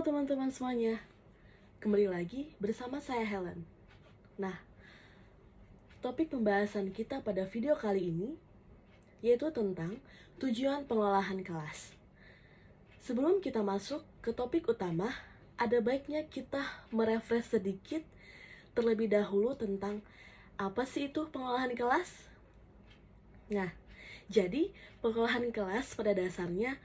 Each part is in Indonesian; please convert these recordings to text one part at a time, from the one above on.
Halo teman-teman semuanya, kembali lagi bersama saya Helen. Nah, topik pembahasan kita pada video kali ini yaitu tentang tujuan pengolahan kelas. Sebelum kita masuk ke topik utama, ada baiknya kita merefresh sedikit terlebih dahulu tentang apa sih itu pengolahan kelas? Nah, jadi pengolahan kelas pada dasarnya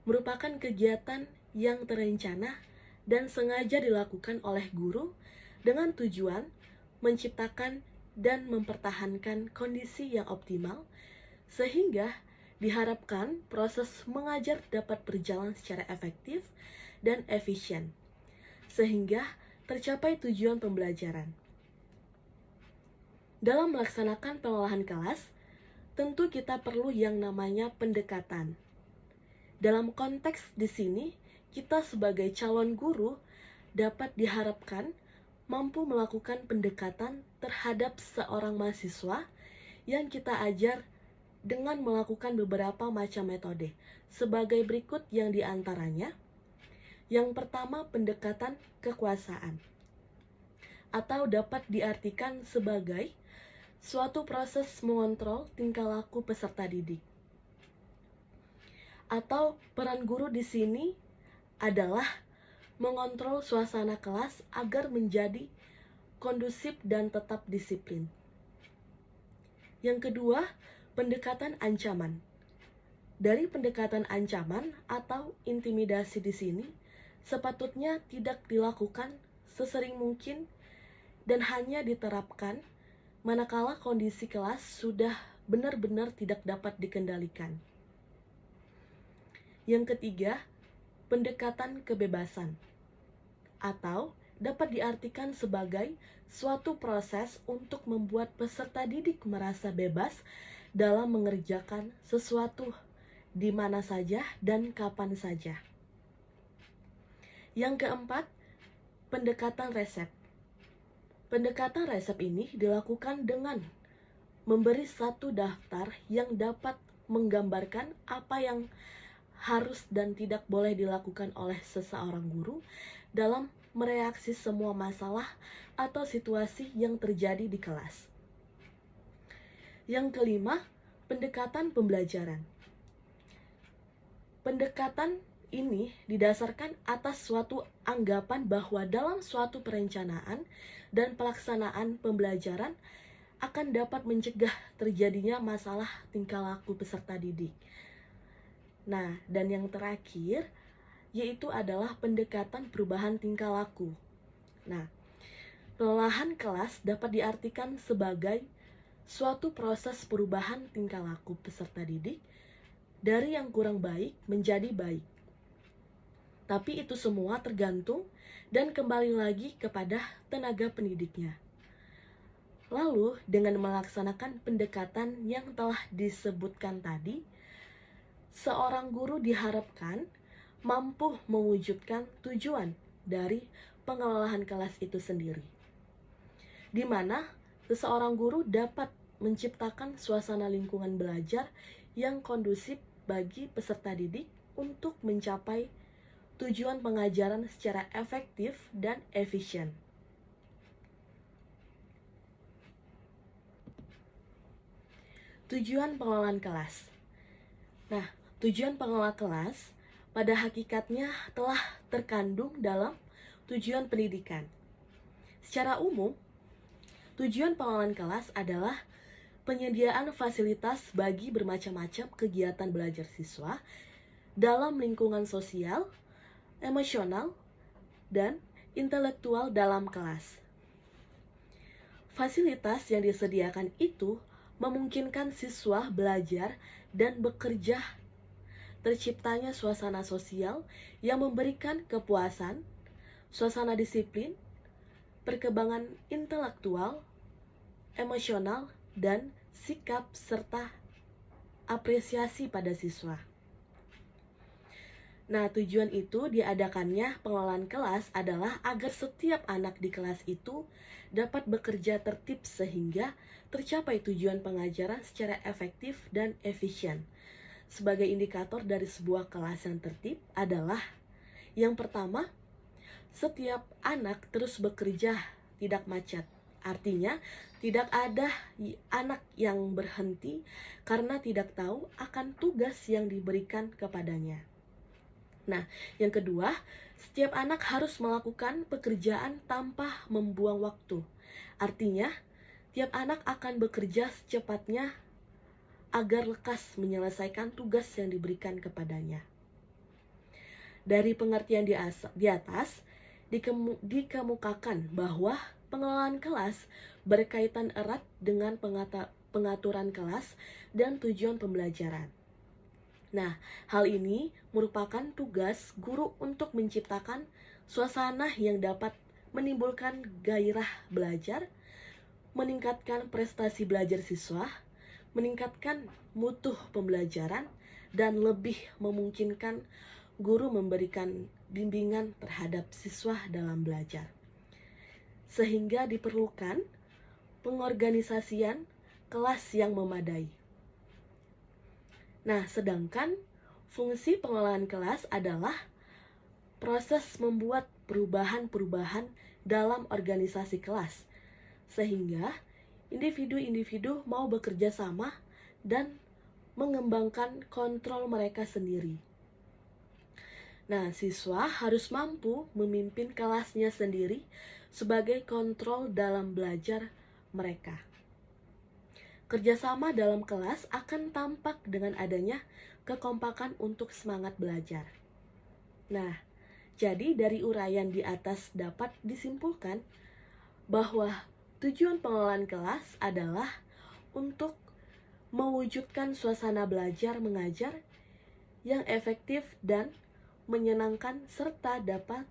merupakan kegiatan yang terencana dan sengaja dilakukan oleh guru dengan tujuan menciptakan dan mempertahankan kondisi yang optimal sehingga diharapkan proses mengajar dapat berjalan secara efektif dan efisien sehingga tercapai tujuan pembelajaran. Dalam melaksanakan pengolahan kelas, tentu kita perlu yang namanya pendekatan. Dalam konteks di sini, kita sebagai calon guru dapat diharapkan mampu melakukan pendekatan terhadap seorang mahasiswa yang kita ajar dengan melakukan beberapa macam metode. Sebagai berikut yang diantaranya. Yang pertama, pendekatan kekuasaan. Atau dapat diartikan sebagai suatu proses mengontrol tingkah laku peserta didik. Atau peran guru di sini adalah mengontrol suasana kelas agar menjadi kondusif dan tetap disiplin. Yang kedua, pendekatan ancaman. Dari pendekatan ancaman atau intimidasi di sini, sepatutnya tidak dilakukan sesering mungkin dan hanya diterapkan manakala kondisi kelas sudah benar-benar tidak dapat dikendalikan. Yang ketiga, pendekatan kebebasan atau dapat diartikan sebagai suatu proses untuk membuat peserta didik merasa bebas dalam mengerjakan sesuatu di mana saja dan kapan saja. Yang keempat, pendekatan resep. Pendekatan resep ini dilakukan dengan memberi satu daftar yang dapat menggambarkan apa yang harus dan tidak boleh dilakukan oleh seseorang guru dalam mereaksi semua masalah atau situasi yang terjadi di kelas. Yang kelima, pendekatan pembelajaran. Pendekatan ini didasarkan atas suatu anggapan bahwa dalam suatu perencanaan dan pelaksanaan pembelajaran akan dapat mencegah terjadinya masalah tingkah laku peserta didik. Nah, dan yang terakhir yaitu adalah pendekatan perubahan tingkah laku. Nah, pengolahan kelas dapat diartikan sebagai suatu proses perubahan tingkah laku peserta didik dari yang kurang baik menjadi baik. Tapi itu semua tergantung dan kembali lagi kepada tenaga pendidiknya. Lalu, dengan melaksanakan pendekatan yang telah disebutkan tadi, seorang guru diharapkan mampu mewujudkan tujuan dari pengelolaan kelas itu sendiri, di mana seseorang guru dapat menciptakan suasana lingkungan belajar yang kondusif bagi peserta didik untuk mencapai tujuan pengajaran secara efektif dan efisien. Tujuan pengelolaan kelas. Nah, tujuan pengelola kelas pada hakikatnya telah terkandung dalam tujuan pendidikan. Secara umum, tujuan pengelolaan kelas adalah penyediaan fasilitas bagi bermacam-macam kegiatan belajar siswa dalam lingkungan sosial, emosional, dan intelektual dalam kelas. Fasilitas yang disediakan itu memungkinkan siswa belajar dan bekerja. Terciptanya suasana sosial yang memberikan kepuasan, suasana disiplin, perkembangan intelektual, emosional, dan sikap serta apresiasi pada siswa. Nah, tujuan itu diadakannya pengelolaan kelas adalah agar setiap anak di kelas itu dapat bekerja tertib sehingga tercapai tujuan pengajaran secara efektif dan efisien. Sebagai indikator dari sebuah kelas yang tertib adalah yang pertama, setiap anak terus bekerja tidak macet. Artinya, tidak ada anak yang berhenti karena tidak tahu akan tugas yang diberikan kepadanya. Nah, yang kedua, setiap anak harus melakukan pekerjaan tanpa membuang waktu. Artinya, tiap anak akan bekerja secepatnya agar lekas menyelesaikan tugas yang diberikan kepadanya. Dari pengertian di atas, dikemukakan bahwa pengelolaan kelas berkaitan erat dengan pengaturan kelas dan tujuan pembelajaran. Nah, hal ini merupakan tugas guru untuk menciptakan suasana yang dapat menimbulkan gairah belajar, meningkatkan prestasi belajar siswa, meningkatkan mutu pembelajaran, dan lebih memungkinkan guru memberikan bimbingan terhadap siswa dalam belajar. Sehingga diperlukan pengorganisasian kelas yang memadai. Nah, sedangkan fungsi pengelolaan kelas adalah proses membuat perubahan-perubahan dalam organisasi kelas, sehingga individu-individu mau bekerja sama dan mengembangkan kontrol mereka sendiri. Nah, siswa harus mampu memimpin kelasnya sendiri sebagai kontrol dalam belajar mereka. Kerjasama dalam kelas akan tampak dengan adanya kekompakan untuk semangat belajar. Nah, jadi dari uraian di atas dapat disimpulkan bahwa tujuan pengelolaan kelas adalah untuk mewujudkan suasana belajar mengajar yang efektif dan menyenangkan serta dapat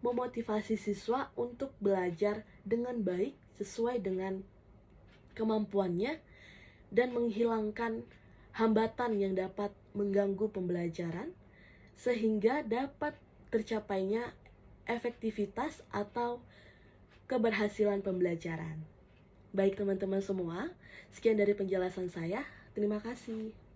memotivasi siswa untuk belajar dengan baik sesuai dengan kemampuannya dan menghilangkan hambatan yang dapat mengganggu pembelajaran sehingga dapat tercapainya efektivitas atau keberhasilan pembelajaran. Baik teman-teman semua, sekian dari penjelasan saya. Terima kasih.